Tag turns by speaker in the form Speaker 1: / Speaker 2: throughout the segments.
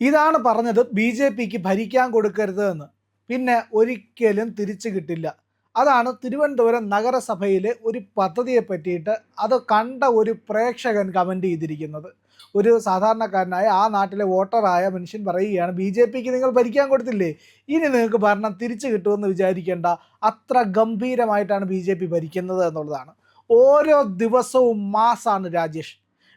Speaker 1: ഇതാണ് പറഞ്ഞത് BJPക്ക് ഭരിക്കാൻ കൊടുക്കരുത് എന്ന്. പിന്നെ ഒരിക്കലും തിരിച്ചു കിട്ടില്ല. അതാണ് തിരുവനന്തപുരം നഗരസഭയിലെ ഒരു പദ്ധതിയെ പറ്റിയിട്ട് അത് കണ്ട ഒരു പ്രേക്ഷകൻ കമൻ്റ് ചെയ്തിരിക്കുന്നത്. ഒരു സാധാരണക്കാരനായ ആ നാട്ടിലെ വോട്ടറായ മനുഷ്യൻ പറയുകയാണ്, BJPക്ക് നിങ്ങൾ ഭരിക്കാൻ കൊടുത്തില്ലേ, ഇനി നിങ്ങൾക്ക് ഭരണം തിരിച്ചു കിട്ടുമെന്ന് വിചാരിക്കേണ്ട, അത്ര ഗംഭീരമായിട്ടാണ് BJP ഭരിക്കുന്നത് എന്നുള്ളതാണ്. ഓരോ ദിവസവും മാസാണ് രാജേഷ്.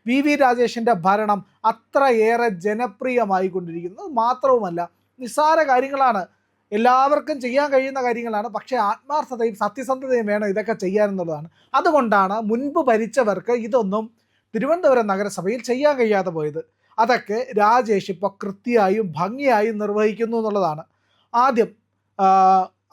Speaker 1: VV രാജേഷിൻ്റെ ഭരണം അത്രയേറെ ജനപ്രിയമായിക്കൊണ്ടിരിക്കുന്നത് മാത്രവുമല്ല, നിസ്സാര കാര്യങ്ങളാണ്, എല്ലാവർക്കും ചെയ്യാൻ കഴിയുന്ന കാര്യങ്ങളാണ്. പക്ഷേ ആത്മാർത്ഥതയും സത്യസന്ധതയും വേണം ഇതൊക്കെ ചെയ്യാനെന്നുള്ളതാണ്. അതുകൊണ്ടാണ് മുൻപ് ഭരിച്ചവർക്ക് ഇതൊന്നും തിരുവനന്തപുരം നഗരസഭയിൽ ചെയ്യാൻ കഴിയാതെ പോയത്. അതൊക്കെ രാജേഷ് ഇപ്പോൾ കൃത്യമായും ഭംഗിയായും നിർവഹിക്കുന്നു എന്നുള്ളതാണ്. ആദ്യം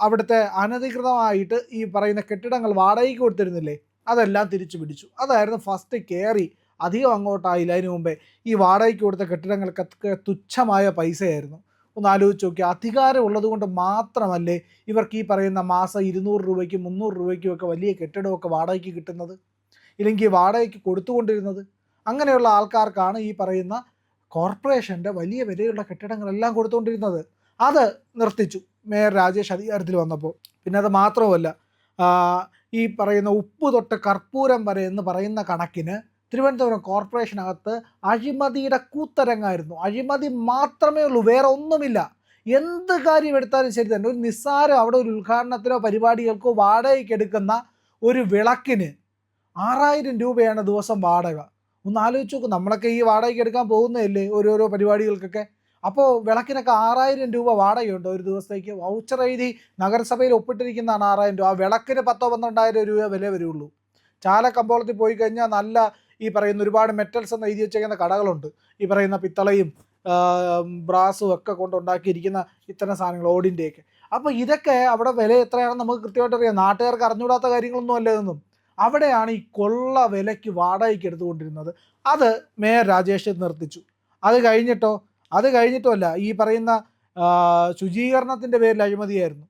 Speaker 1: അവിടുത്തെ അനധികൃതമായിട്ട് ഈ പറയുന്ന കെട്ടിടങ്ങൾ വാടകയ്ക്ക് കൊടുത്തിരുന്നില്ലേ, അതെല്ലാം തിരിച്ചു പിടിച്ചു. അതായിരുന്നു ഫസ്റ്റ് കയറി. അധികം അങ്ങോട്ടായില്ല. അതിന് മുമ്പേ ഈ വാടകയ്ക്ക് കൊടുത്ത കെട്ടിടങ്ങൾക്കൊക്കെ തുച്ഛമായ പൈസയായിരുന്നു. ഒന്ന് ആലോചിച്ച് നോക്കി. അധികാരം ഉള്ളത് കൊണ്ട് മാത്രമല്ലേ ഇവർക്ക് ഈ പറയുന്ന മാസം 200 രൂപയ്ക്കും 300 രൂപയ്ക്കും ഒക്കെ വലിയ കെട്ടിടമൊക്കെ വാടകയ്ക്ക് കിട്ടുന്നത്, ഇല്ലെങ്കിൽ വാടകയ്ക്ക് കൊടുത്തുകൊണ്ടിരുന്നത്. അങ്ങനെയുള്ള ആൾക്കാർക്കാണ് ഈ പറയുന്ന കോർപ്പറേഷൻ്റെ വലിയ വിലയുള്ള കെട്ടിടങ്ങളെല്ലാം കൊടുത്തുകൊണ്ടിരുന്നത്. അത് നിർത്തിച്ചു മേയർ രാജേഷ് അധികാരത്തിൽ വന്നപ്പോൾ. പിന്നെ അത് മാത്രമല്ല, ഈ പറയുന്ന ഉപ്പ് തൊട്ട് കർപ്പൂരം വരെ എന്ന് പറയുന്ന കണക്കിന് തിരുവനന്തപുരം കോർപ്പറേഷനകത്ത് അഴിമതിയുടെ കൂത്തരങ്ങായിരുന്നു. അഴിമതി മാത്രമേ ഉള്ളൂ, വേറെ ഒന്നുമില്ല. എന്ത് കാര്യം എടുത്താലും ശരി തന്നെ, ഒരു നിസ്സാരം അവിടെ ഒരു ഉദ്ഘാടനത്തിനോ പരിപാടികൾക്കോ വാടകയ്ക്ക് എടുക്കുന്ന ഒരു വിളക്കിന് 6000 രൂപയാണ് ദിവസം വാടക. ഒന്ന് ആലോചിച്ച് നോക്കും. നമ്മളൊക്കെ ഈ വാടകയ്ക്ക് എടുക്കാൻ പോകുന്നതല്ലേ ഓരോരോ പരിപാടികൾക്കൊക്കെ. അപ്പോൾ വിളക്കിനൊക്കെ 6000 രൂപ വാടകയുണ്ട് ഒരു ദിവസത്തേക്ക്. വൗച്ചർ എഴുതി നഗരസഭയിൽ ഒപ്പിട്ടിരിക്കുന്നതാണ് 6000 രൂപ. ആ വിളക്കിന് 10-12 രൂപ വില വരുള്ളൂ. ചാലക്കമ്പോളത്തിൽ പോയി കഴിഞ്ഞാൽ നല്ല ഈ പറയുന്ന ഒരുപാട് മെറ്റൽസ് എന്ന് എഴുതി വെച്ചേക്കുന്ന കടകളുണ്ട്. ഈ പറയുന്ന പിത്തളയും ബ്രാസും ഒക്കെ കൊണ്ടുണ്ടാക്കിയിരിക്കുന്ന ഇത്തരം സാധനങ്ങൾ, ഓടിൻ്റെയൊക്കെ. അപ്പോൾ ഇതൊക്കെ അവിടെ വില എത്രയാണെന്ന് നമുക്ക് കൃത്യമായിട്ട് അറിയാം. നാട്ടുകാർക്ക് അറിഞ്ഞുകൂടാത്ത കാര്യങ്ങളൊന്നും അല്ല ഇതൊന്നും. അവിടെയാണ് ഈ കൊള്ള വിലയ്ക്ക് വാടകയ്ക്ക് എടുത്തുകൊണ്ടിരുന്നത്. അത് മേയർ രാജേഷ് നിർത്തിച്ചു. അത് കഴിഞ്ഞിട്ടോ അല്ല, ഈ പറയുന്ന ശുചീകരണത്തിൻ്റെ പേരിൽ അഴിമതിയായിരുന്നു,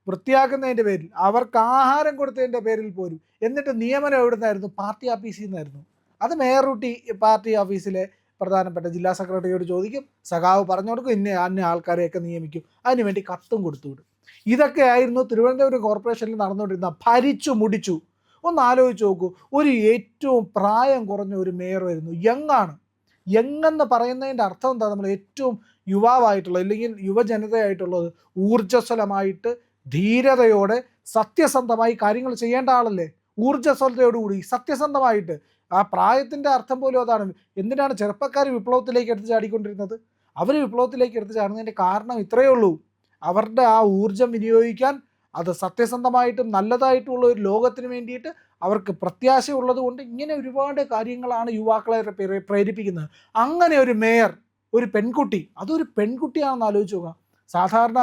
Speaker 1: വൃത്തിയാക്കുന്നതിൻ്റെ പേരിൽ, അവർക്ക് ആഹാരം കൊടുത്തതിൻ്റെ പേരിൽ പോലും. എന്നിട്ട് നിയമനം എവിടുന്നായിരുന്നു? പാർട്ടി ഓഫീസിൽ നിന്നായിരുന്നു. അത് മേയർ ഊട്ടി പാർട്ടി ഓഫീസിലെ പ്രധാനപ്പെട്ട ജില്ലാ സെക്രട്ടറിയോട് ചോദിക്കും, സഖാവ് പറഞ്ഞു കൊടുക്കും, അന്യ ആൾക്കാരെയൊക്കെ നിയമിക്കും, അതിനുവേണ്ടി കത്തും കൊടുത്തുവിടും. ഇതൊക്കെയായിരുന്നു തിരുവനന്തപുരം കോർപ്പറേഷനിൽ നടന്നുകൊണ്ടിരുന്ന. ഭരിച്ചു മുടിച്ചു. ഒന്ന് ആലോചിച്ച് നോക്കൂ. ഒരു ഏറ്റവും പ്രായം കുറഞ്ഞ ഒരു മേയർ വരുന്നു, യങ്ങാണ്. യങ്ങെന്ന് പറയുന്നതിൻ്റെ അർത്ഥം എന്താ? നമ്മൾ ഏറ്റവും യുവാവായിട്ടുള്ള അല്ലെങ്കിൽ യുവജനതയായിട്ടുള്ളത്, ഊർജ്ജസ്വലമായിട്ട് ധീരതയോടെ സത്യസന്ധമായി കാര്യങ്ങൾ ചെയ്യേണ്ട ആളല്ലേ. ഊർജ്ജസ്വലതയോടുകൂടി സത്യസന്ധമായിട്ട്. ആ പ്രായത്തിൻ്റെ അർത്ഥം പോലും അതാണ്. എന്തിനാണ് ചെറുപ്പക്കാർ വിപ്ലവത്തിലേക്ക് എടുത്ത് ചാടിക്കൊണ്ടിരുന്നത്? അവർ വിപ്ലവത്തിലേക്ക് എടുത്ത് ചാടുന്നതിൻ്റെ കാരണം ഇത്രയേ ഉള്ളൂ. അവരുടെ ആ ഊർജം വിനിയോഗിക്കാൻ, അത് സത്യസന്ധമായിട്ടും നല്ലതായിട്ടുള്ള ഒരു ലോകത്തിന് വേണ്ടിയിട്ട് അവർക്ക് പ്രത്യാശ ഉള്ളത് കൊണ്ട് ഇങ്ങനെ ഒരുപാട് കാര്യങ്ങളാണ് യുവാക്കളെ പ്രേരിപ്പിക്കുന്നത്. അങ്ങനെ ഒരു മേയർ, ഒരു പെൺകുട്ടി, അതൊരു പെൺകുട്ടിയാണെന്ന് ആലോചിച്ച് നോക്കാം. സാധാരണ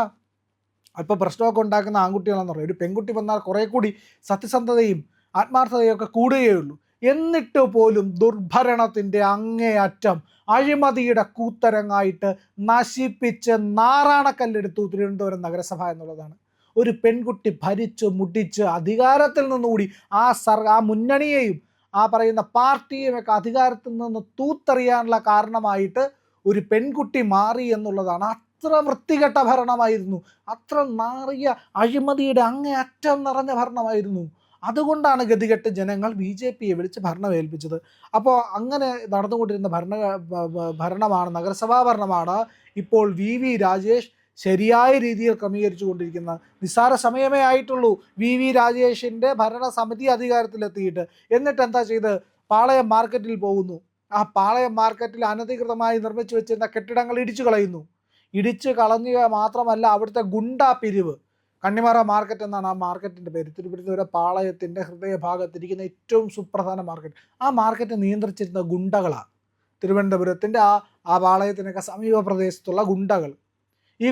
Speaker 1: അല്പം പ്രശ്നമൊക്കെ ഉണ്ടാക്കുന്ന ആൺകുട്ടികളെന്ന് പറയും. ഒരു പെൺകുട്ടി വന്നാൽ കുറേ കൂടി സത്യസന്ധതയും ആത്മാർത്ഥതയും ഒക്കെ കൂടുകയുള്ളൂ. എന്നിട്ട് പോലും ദുർഭരണത്തിൻ്റെ അങ്ങേയറ്റം അഴിമതിയുടെ കൂത്തരങ്ങായിട്ട് നശിപ്പിച്ച് നാറാണക്കല്ലെടുത്തു തിരുവനന്തപുരം നഗരസഭ എന്നുള്ളതാണ്. ഒരു പെൺകുട്ടി ഭരിച്ച് മുടിച്ച് അധികാരത്തിൽ നിന്നുകൂടി ആ മുന്നണിയെയും ആ പറയുന്ന പാർട്ടിയെയും ഒക്കെ അധികാരത്തിൽ നിന്ന് തൂത്തെറിയാനുള്ള കാരണമായിട്ട് ഒരു പെൺകുട്ടി മാറി എന്നുള്ളതാണ്. അത്ര വൃത്തികെട്ട ഭരണമായിരുന്നു, അത്ര നാറിയ അഴിമതിയുടെ അങ്ങേയറ്റം നിറഞ്ഞ ഭരണമായിരുന്നു. അതുകൊണ്ടാണ് ഗതികെട്ട് ജനങ്ങൾ BJPയെ വിളിച്ച് ഭരണം ഏൽപ്പിച്ചത്. അപ്പോൾ അങ്ങനെ നടന്നുകൊണ്ടിരുന്ന ഭരണമാണ്, നഗരസഭാ ഭരണമാണ് ഇപ്പോൾ VV രാജേഷ് ശരിയായ രീതിയിൽ ക്രമീകരിച്ചു കൊണ്ടിരിക്കുന്നത്. നിസ്സാര സമയമേ ആയിട്ടുള്ളൂ VV രാജേഷിൻ്റെ ഭരണസമിതി അധികാരത്തിലെത്തിയിട്ട്. എന്നിട്ട് എന്താ ചെയ്ത്? പാളയം മാർക്കറ്റിൽ പോകുന്നു. ആ പാളയം മാർക്കറ്റിൽ അനധികൃതമായി നിർമ്മിച്ചു വെച്ചിരുന്ന കെട്ടിടങ്ങൾ ഇടിച്ചു കളഞ്ഞുക മാത്രമല്ല, അവിടുത്തെ ഗുണ്ടാ പിരിവ്, കണ്ണിമറ മാർക്കറ്റ് എന്നാണ് ആ മാർക്കറ്റിൻ്റെ പേര്. തിരുവനന്തപുരം പാളയത്തിൻ്റെ ഹൃദയഭാഗത്തിരിക്കുന്ന ഏറ്റവും സുപ്രധാന മാർക്കറ്റ്. ആ മാർക്കറ്റ് നിയന്ത്രിച്ചിരുന്ന ഗുണ്ടകളാണ്. തിരുവനന്തപുരത്തിൻ്റെ ആ പാളയത്തിനൊക്കെ സമീപ പ്രദേശത്തുള്ള ഗുണ്ടകൾ. ഈ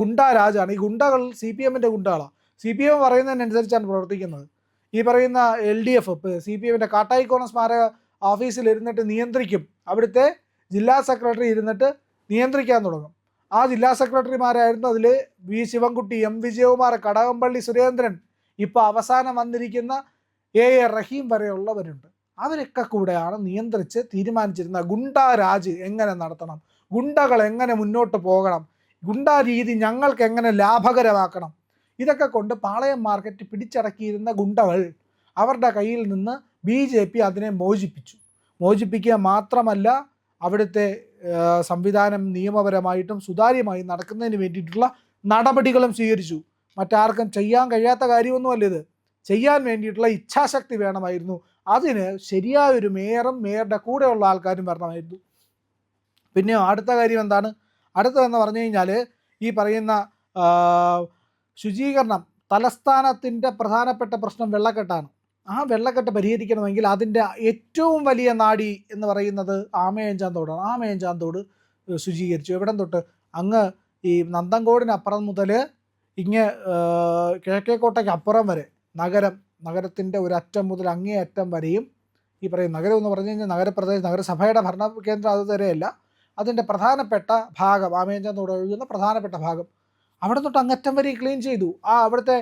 Speaker 1: ഗുണ്ടാരാജാണ്. ഈ ഗുണ്ടകൾ CPMൻ്റെ ഗുണ്ടകളാണ്. CPM പറയുന്നതിനനുസരിച്ചാണ് പ്രവർത്തിക്കുന്നത്. ഈ പറയുന്ന LDF CPMൻ്റെ കാട്ടായിക്കോണം സ്മാരക ഓഫീസിൽ ഇരുന്നിട്ട് നിയന്ത്രിക്കും. അവിടുത്തെ ജില്ലാ സെക്രട്ടറി ഇരുന്നിട്ട് നിയന്ത്രിക്കാൻ തുടങ്ങും. ആ ജില്ലാ സെക്രട്ടറിമാരായിരുന്നു അതിൽ V ശിവൻകുട്ടി, M വിജയകുമാർ, കടകംപള്ളി സുരേന്ദ്രൻ, ഇപ്പോൾ അവസാനം വന്നിരിക്കുന്ന AA റഹീം വരെയുള്ളവരുണ്ട്. അവരൊക്കെ കൂടെയാണ് നിയന്ത്രിച്ച് തീരുമാനിച്ചിരുന്ന ഗുണ്ടാരാജ് എങ്ങനെ നടത്തണം, ഗുണ്ടകൾ എങ്ങനെ മുന്നോട്ട് പോകണം, ഗുണ്ടാ രീതി ഞങ്ങൾക്ക് എങ്ങനെ ലാഭകരമാക്കണം, ഇതൊക്കെ കൊണ്ട് പാളയം മാർക്കറ്റ് പിടിച്ചടക്കിയിരുന്ന ഗുണ്ടകൾ അവരുടെ കയ്യിൽ നിന്ന് BJP അതിനെ മോചിപ്പിക്കുക മാത്രമല്ല അവിടുത്തെ സംവിധാനം നിയമപരമായിട്ടും സുതാര്യമായി നടക്കുന്നതിന് വേണ്ടിയിട്ടുള്ള നടപടികളും സ്വീകരിച്ചു. മറ്റാർക്കും ചെയ്യാൻ കഴിയാത്ത കാര്യമൊന്നുമല്ല ഇത്. ചെയ്യാൻ വേണ്ടിയിട്ടുള്ള ഇച്ഛാശക്തി വേണമായിരുന്നു. അതിന് ശരിയായൊരു മേയറും മേയറുടെ കൂടെയുള്ള ആൾക്കാരും വരണമായിരുന്നു. പിന്നെ അടുത്ത കാര്യം എന്താണ്? അടുത്തതെന്ന് പറഞ്ഞു കഴിഞ്ഞാൽ ഈ പറയുന്ന ശുചീകരണം, തലസ്ഥാനത്തിൻ്റെ പ്രധാനപ്പെട്ട പ്രശ്നം വെള്ളക്കെട്ടാണ്. ആ വെള്ളക്കെട്ട് പരിഹരിക്കണമെങ്കിൽ അതിൻ്റെ ഏറ്റവും വലിയ നാഡി എന്ന് പറയുന്നത് ആമയഞ്ചാന്തോടാണ്. ആമയഞ്ചാന്തോട് ശുചീകരിച്ചു. എവിടം തൊട്ട്? അങ്ങ് ഈ നന്തൻകോടിനപ്പുറം മുതൽ ഇങ്ങ് കിഴക്കേക്കോട്ടയ്ക്ക് അപ്പുറം വരെ നഗരത്തിൻ്റെ ഒരറ്റം മുതൽ അങ്ങേ അറ്റം വരെയും, ഈ പറയും നഗരം എന്ന് പറഞ്ഞു കഴിഞ്ഞാൽ നഗരസഭയുടെ ഭരണ കേന്ദ്രം അത് വരെയല്ല, അതിൻ്റെ പ്രധാനപ്പെട്ട ഭാഗം, ആമയഞ്ചാന്തോട് ഒഴുകുന്ന പ്രധാനപ്പെട്ട ഭാഗം, അവിടെ തൊട്ട് അങ്ങറ്റം വരെ ക്ലീൻ ചെയ്തു. അവിടുത്തെ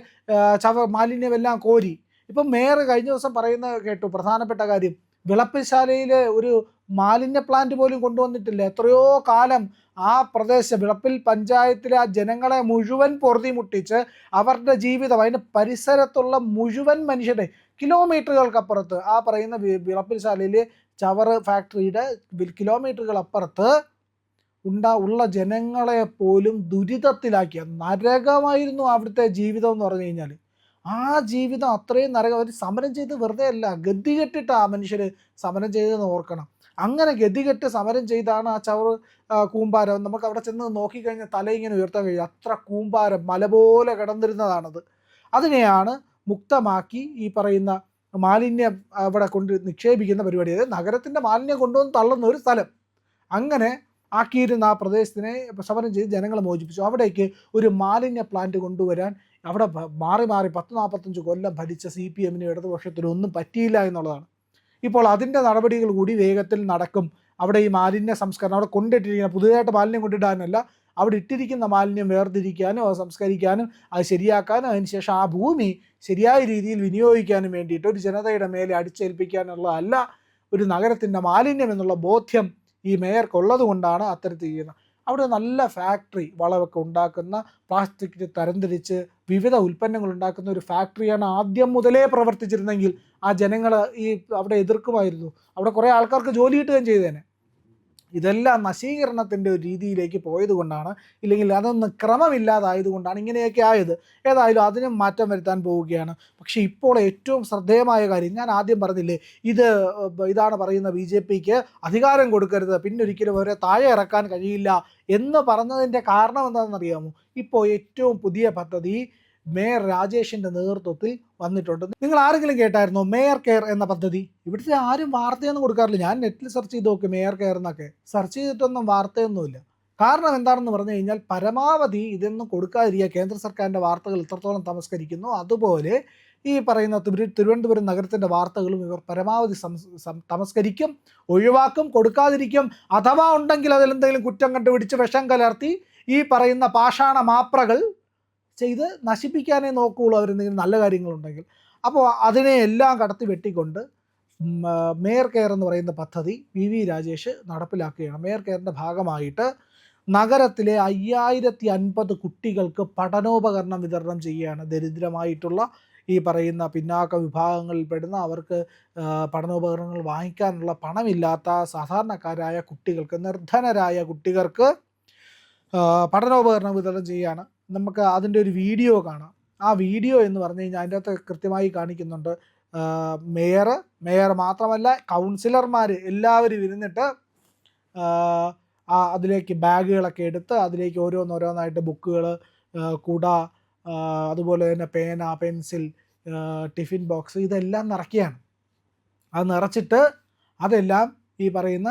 Speaker 1: മാലിന്യമെല്ലാം കോരി. ഇപ്പം മേയർ കഴിഞ്ഞ ദിവസം പറയുന്നത് കേട്ടു, പ്രധാനപ്പെട്ട കാര്യം, വിളപ്പിൽശാലയിൽ ഒരു മാലിന്യ പ്ലാന്റ് പോലും കൊണ്ടുവന്നിട്ടില്ല. എത്രയോ കാലം ആ പ്രദേശം വിളപ്പിൽ പഞ്ചായത്തിലെ ആ ജനങ്ങളെ മുഴുവൻ പൊറുതിമുട്ടിച്ച് അവരുടെ ജീവിതം, അതിന് പരിസരത്തുള്ള മുഴുവൻ മനുഷ്യരുടെ കിലോമീറ്ററുകൾക്കപ്പുറത്ത്, ആ പറയുന്ന വിളപ്പിൽശാലയിലെ ചവറ് ഫാക്ടറിയുടെ കിലോമീറ്ററുകൾ അപ്പുറത്ത് ഉള്ള ജനങ്ങളെ പോലും ദുരിതത്തിലാക്കിയ നരകമായിരുന്നു അവിടുത്തെ ജീവിതം എന്ന് പറഞ്ഞു കഴിഞ്ഞാൽ. ആ ജീവിതം അത്രയും നരകം. അവർ സമരം ചെയ്ത് വെറുതെ അല്ല, ഗതികെട്ടിട്ട് ആ മനുഷ്യർ സമരം ചെയ്തതെന്ന് ഓർക്കണം. അങ്ങനെ ഗതികെട്ട് സമരം ചെയ്താണ് ആ ചവറ് കൂമ്പാരം. നമുക്ക് അവിടെ ചെന്ന് നോക്കിക്കഴിഞ്ഞാൽ തല ഇങ്ങനെ ഉയർത്താൻ കഴിയും. അത്ര കൂമ്പാരം മല പോലെ കിടന്നിരുന്നതാണത്. അതിനെയാണ് മുക്തമാക്കി ഈ പറയുന്ന മാലിന്യം അവിടെ കൊണ്ട് നിക്ഷേപിക്കുന്ന പരിപാടി. അതായത് നഗരത്തിൻ്റെ മാലിന്യം കൊണ്ടുവന്ന് തള്ളുന്ന ഒരു സ്ഥലം അങ്ങനെ ആക്കിയിരുന്ന ആ പ്രദേശത്തിനെ സമരം ചെയ്ത് ജനങ്ങളെ മോചിപ്പിച്ചു. അവിടേക്ക് ഒരു മാലിന്യ പ്ലാന്റ് കൊണ്ടുവരാൻ അവിടെ മാറി 10-45 കൊല്ലം ഭരിച്ച CPM-ന് ഇടതുപക്ഷത്തിനും ഒന്നും പറ്റിയില്ല എന്നുള്ളതാണ്. ഇപ്പോൾ അതിൻ്റെ നടപടികൾ കൂടി വേഗത്തിൽ നടക്കും. അവിടെ ഈ മാലിന്യ സംസ്കരണം, അവിടെ കൊണ്ടിട്ടിരിക്കുന്ന പുതിയതായിട്ട് മാലിന്യം കൊണ്ടിടാനല്ല, അവിടെ ഇട്ടിരിക്കുന്ന മാലിന്യം വേർതിരിക്കാനും അത് സംസ്കരിക്കാനും അത് ശരിയാക്കാനും അതിനുശേഷം ആ ഭൂമി ശരിയായ രീതിയിൽ വിനിയോഗിക്കാനും വേണ്ടിയിട്ട് ഒരു ജനതയുടെ മേലെ അടിച്ചേൽപ്പിക്കാനുള്ളതല്ല ഒരു നഗരത്തിൻ്റെ മാലിന്യം എന്നുള്ള ബോധ്യം ഈ മേയർക്കുള്ളത് കൊണ്ടാണ് അത്തരത്തിൽ ചെയ്യുന്നത്. അവിടെ നല്ല ഫാക്ടറി, വളമൊക്കെ ഉണ്ടാക്കുന്ന, പ്ലാസ്റ്റിക് തരംതിരിച്ച് വിവിധ ഉൽപ്പന്നങ്ങൾ ഉണ്ടാക്കുന്ന ഒരു ഫാക്ടറിയാണ് ആദ്യം മുതലേ പ്രവർത്തിച്ചിരുന്നെങ്കിൽ ആ ജനങ്ങൾ അവിടെ എതിർക്കുമായിരുന്നു. അവിടെ കുറേ ആൾക്കാർക്ക് ജോലി കിട്ടുകയും ചെയ്തേനെ. ഇതെല്ലാം നശീകരണത്തിൻ്റെ ഒരു രീതിയിലേക്ക് പോയത് കൊണ്ടാണ്, ഇല്ലെങ്കിൽ അതൊന്നും ക്രമമില്ലാതായതുകൊണ്ടാണ് ഇങ്ങനെയൊക്കെ ആയത്. ഏതായാലും അതിനും മാറ്റം വരുത്താൻ പോവുകയാണ്. പക്ഷേ ഇപ്പോൾ ഏറ്റവും ശ്രദ്ധേയമായ കാര്യം, ഞാൻ ആദ്യം പറഞ്ഞില്ലേ, ഇതാണ് പറയുന്ന BJPക്ക് അധികാരം കൊടുക്കരുത്, പിന്നെ ഒരിക്കലും അവരെ താഴെ ഇറക്കാൻ കഴിയില്ല എന്ന് പറഞ്ഞതിൻ്റെ കാരണം എന്താണെന്നറിയാമോ? ഇപ്പോൾ ഏറ്റവും പുതിയ പദ്ധതി മേയർ രാജേഷിൻ്റെ നേതൃത്വത്തിൽ വന്നിട്ടുണ്ട്. നിങ്ങൾ ആരെങ്കിലും കേട്ടായിരുന്നോ മേയർ കെയർ എന്ന പദ്ധതി? ഇവിടുത്തെ ആരും വാർത്തയൊന്നും കൊടുക്കാറില്ല. ഞാൻ നെറ്റിൽ സെർച്ച് ചെയ്ത് നോക്കി മേയർ കെയർ എന്നൊക്കെ, സെർച്ച് ചെയ്തിട്ടൊന്നും വാർത്തയൊന്നുമില്ല. കാരണം എന്താണെന്ന് പറഞ്ഞു കഴിഞ്ഞാൽ പരമാവധി ഇതൊന്നും കൊടുക്കാതിരിക്കുക. കേന്ദ്ര സർക്കാരിൻ്റെ വാർത്തകൾ ഇത്രത്തോളം തമസ്കരിക്കുന്നു, അതുപോലെ ഈ പറയുന്ന തിരുവനന്തപുരം നഗരത്തിൻ്റെ വാർത്തകളും ഇവർ പരമാവധി തമസ്കരിക്കും, ഒഴിവാക്കും, കൊടുക്കാതിരിക്കും. അഥവാ ഉണ്ടെങ്കിൽ അതിലെന്തെങ്കിലും കുറ്റം കണ്ടുപിടിച്ച് വിഷം കലർത്തി ഈ പറയുന്ന പാഷാണ മാപ്രകൾ ചെയ്ത് നശിപ്പിക്കാനേ നോക്കുകയുള്ളൂ അവരെന്തെങ്കിലും നല്ല കാര്യങ്ങളുണ്ടെങ്കിൽ. അപ്പോൾ അതിനെ എല്ലാം കടത്തി വെട്ടിക്കൊണ്ട് മേയർ കെയർ എന്ന് പറയുന്ന പദ്ധതി VV രാജേഷ് നടപ്പിലാക്കുകയാണ്. മേയർ കെയറിൻ്റെ ഭാഗമായിട്ട് നഗരത്തിലെ 5050 കുട്ടികൾക്ക് പഠനോപകരണം വിതരണം ചെയ്യുകയാണ്. ദരിദ്രമായിട്ടുള്ള ഈ പറയുന്ന പിന്നാക്ക വിഭാഗങ്ങളിൽ പെടുന്ന, അവർക്ക് പഠനോപകരണങ്ങൾ വാങ്ങിക്കാനുള്ള പണമില്ലാത്ത സാധാരണക്കാരായ കുട്ടികൾക്ക്, നിർധനരായ കുട്ടികൾക്ക് പഠനോപകരണം വിതരണം ചെയ്യുകയാണ്. നമുക്ക് അതിൻ്റെ ഒരു വീഡിയോ കാണാം. ആ വീഡിയോ എന്ന് പറഞ്ഞു കഴിഞ്ഞാൽ അതിൻ്റെ അകത്ത് കൃത്യമായി കാണിക്കുന്നുണ്ട് മേയർ മാത്രമല്ല കൗൺസിലർമാർ എല്ലാവരും ഇരുന്നിട്ട് അതിലേക്ക് ബാഗുകളൊക്കെ എടുത്ത് അതിലേക്ക് ഓരോന്നോരോന്നായിട്ട് ബുക്കുകൾ, കുട, അതുപോലെ തന്നെ പേന, പെൻസിൽ, ടിഫിൻ ബോക്സ് ഇതെല്ലാം നിറയ്ക്കുകയാണ്. അത് നിറച്ചിട്ട് അതെല്ലാം ഈ പറയുന്ന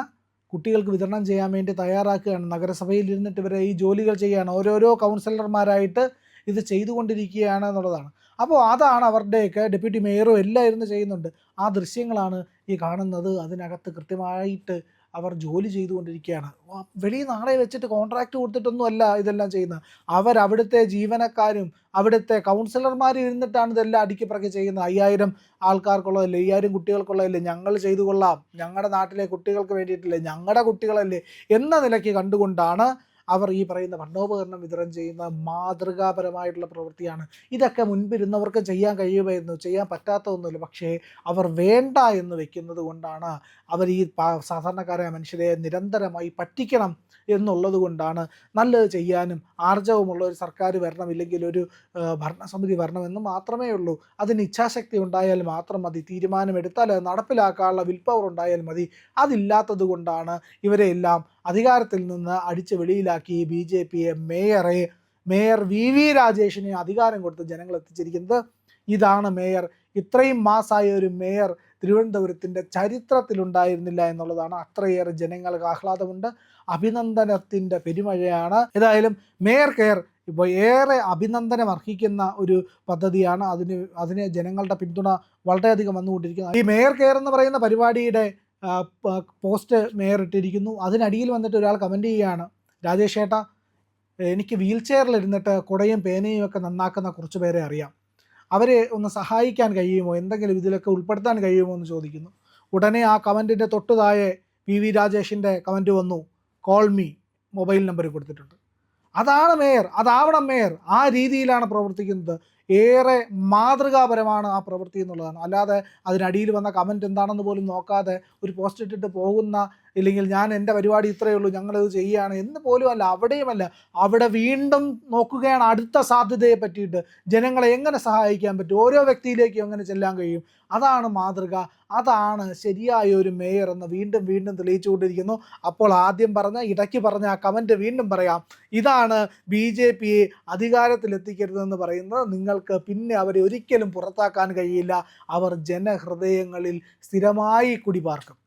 Speaker 1: കുട്ടികൾക്ക് വിതരണം ചെയ്യാൻ വേണ്ടി തയ്യാറാക്കുകയാണ്. നഗരസഭയിൽ ഇരുന്നിട്ട് ഇവരെ ഈ ജോലികൾ ചെയ്യുകയാണ്. ഓരോരോ കൗൺസിലർമാരായിട്ട് ഇത് ചെയ്തുകൊണ്ടിരിക്കുകയാണ് എന്നുള്ളതാണ്. അപ്പോൾ അതാണ് അവരുടെയൊക്കെ ഡെപ്യൂട്ടി മേയറും എല്ലാം ഇരുന്ന് ചെയ്യുന്നുണ്ട്. ആ ദൃശ്യങ്ങളാണ് ഈ കാണുന്നത്. അതിനകത്ത് കൃത്യമായിട്ട് അവർ ജോലി ചെയ്തുകൊണ്ടിരിക്കുകയാണ്. വെളിയിൽ നാളെ വെച്ചിട്ട് കോൺട്രാക്റ്റ് കൊടുത്തിട്ടൊന്നും അല്ല ഇതെല്ലാം ചെയ്യുന്നത്. അവരവിടുത്തെ ജീവനക്കാരും അവിടുത്തെ കൗൺസിലർമാരും ഇരുന്നിട്ടാണ് ഇതെല്ലാം അടുക്കിപ്പറക്കി ചെയ്യുന്നത്. 5000 ആൾക്കാർക്കുള്ളതല്ലേ, 5000 കുട്ടികൾക്കുള്ളതല്ലേ, ഞങ്ങൾ ചെയ്തു കൊള്ളാം, ഞങ്ങളുടെ നാട്ടിലെ കുട്ടികൾക്ക് വേണ്ടിയിട്ടല്ലേ, ഞങ്ങളുടെ കുട്ടികളല്ലേ എന്ന നിലയ്ക്ക് കണ്ടുകൊണ്ടാണ് അവർ ഈ പറയുന്ന പഠനോപകരണം വിതരണം ചെയ്യുന്ന മാതൃകാപരമായിട്ടുള്ള പ്രവൃത്തിയാണ്. ഇതൊക്കെ മുൻപിരുന്നവർക്ക് ചെയ്യാൻ കഴിയുമായിരുന്നു, ചെയ്യാൻ പറ്റാത്തതൊന്നുമില്ല. പക്ഷേ അവർ വേണ്ട എന്ന് വെക്കുന്നത് കൊണ്ടാണ്, അവർ ഈ സാധാരണക്കാരായ മനുഷ്യരെ നിരന്തരമായി പറ്റിക്കണം എന്നുള്ളത് കൊണ്ടാണ് നല്ലത് ചെയ്യാനും ആർജവമുള്ള ഒരു സർക്കാർ വരണം, ഇല്ലെങ്കിൽ ഒരു ഭരണസമിതി വരണമെന്ന് മാത്രമേ ഉള്ളൂ. അതിന് ഇച്ഛാശക്തി ഉണ്ടായാൽ മാത്രം മതി, തീരുമാനമെടുത്താൽ അത് നടപ്പിലാക്കാനുള്ള വിൽ പവർ ഉണ്ടായാൽ മതി. അതില്ലാത്തത് കൊണ്ടാണ് ഇവരെ എല്ലാം അധികാരത്തിൽ നിന്ന് അടിച്ച് വെളിയിലാക്കി BJPയെ മേയർ VV രാജേഷിനെ അധികാരം കൊടുത്ത് ജനങ്ങൾ എത്തിച്ചിരിക്കുന്നത്. ഇതാണ് മേയർ. ഇത്രയും മാസായ ഒരു മേയർ തിരുവനന്തപുരത്തിൻ്റെ ചരിത്രത്തിലുണ്ടായിരുന്നില്ല എന്നുള്ളതാണ്. അത്രയേറെ ജനങ്ങൾക്ക് ആഹ്ലാദമുണ്ട്, അഭിനന്ദനത്തിൻ്റെ പെരുമഴയാണ്. ഏതായാലും മേയർ കെയർ ഇപ്പോൾ ഏറെ അഭിനന്ദനം അർഹിക്കുന്ന ഒരു പദ്ധതിയാണ്. അതിന് ജനങ്ങളുടെ പിന്തുണ വളരെയധികം വന്നുകൊണ്ടിരിക്കുന്നു. ഈ മേയർ കെയർ എന്ന് പറയുന്ന പരിപാടിയുടെ പോസ്റ്റ് മേയർ ഇട്ടിരിക്കുന്നു. അതിനടിയിൽ വന്നിട്ട് ഒരാൾ കമൻറ്റ് ചെയ്യുകയാണ്, രാജേഷ് ചേട്ടാ, എനിക്ക് വീൽ ചെയറിലിരുന്നിട്ട് കുടയും പേനയും ഒക്കെ നന്നാക്കുന്ന കുറച്ച് പേരെ അറിയാം, അവരെ ഒന്ന് സഹായിക്കാൻ കഴിയുമോ, എന്തെങ്കിലും ഇതിലൊക്കെ ഉൾപ്പെടുത്താൻ കഴിയുമോ എന്ന് ചോദിക്കുന്നു. ഉടനെ ആ കമൻറ്റിൻ്റെ തൊട്ടു താഴെ VV രാജേഷിൻ്റെ കമൻറ്റ് വന്നു, കോൾ മീ, മൊബൈൽ നമ്പർ കൊടുത്തിട്ടുണ്ട്. അതാണ് മേയർ, അതാവണം മേയർ. ആ രീതിയിലാണ് പ്രവർത്തിക്കുന്നത്. ഏറെ മാതൃകാപരമാണ് ആ പ്രവൃത്തി എന്നുള്ളതാണ്. അല്ലാതെ അതിനടിയിൽ വന്ന കമൻറ്റ് എന്താണെന്ന് പോലും നോക്കാതെ ഒരു പോസ്റ്റ് ഇട്ടിട്ട് പോകുന്ന, ഇല്ലെങ്കിൽ ഞാൻ എൻ്റെ പരിപാടി ഇത്രയേ ഉള്ളൂ, ഞങ്ങളിത് ചെയ്യുകയാണ് എന്ന് പോലും അല്ല. അവിടെയുമല്ല, അവിടെ വീണ്ടും നോക്കുകയാണ് അടുത്ത സാധ്യതയെ പറ്റിയിട്ട്, ജനങ്ങളെ എങ്ങനെ സഹായിക്കാൻ പറ്റും, ഓരോ വ്യക്തിയിലേക്കും എങ്ങനെ ചെല്ലാൻ കഴിയും. അതാണ് മാതൃക, അതാണ് ശരിയായ ഒരു മേയർ എന്ന് വീണ്ടും വീണ്ടും തെളിയിച്ചുകൊണ്ടിരിക്കുന്നു. അപ്പോൾ ആദ്യം ഇടയ്ക്ക് പറഞ്ഞ ആ കമൻറ്റ് വീണ്ടും പറയാം, ഇതാണ് BJPയെ അധികാരത്തിലെത്തിക്കരുതെന്ന് പറയുന്നത്. നിങ്ങൾക്ക് പിന്നെ അവരെ ഒരിക്കലും പുറത്താക്കാൻ കഴിയില്ല. അവർ ജനഹൃദയങ്ങളിൽ സ്ഥിരമായി കുടിപാർക്കും.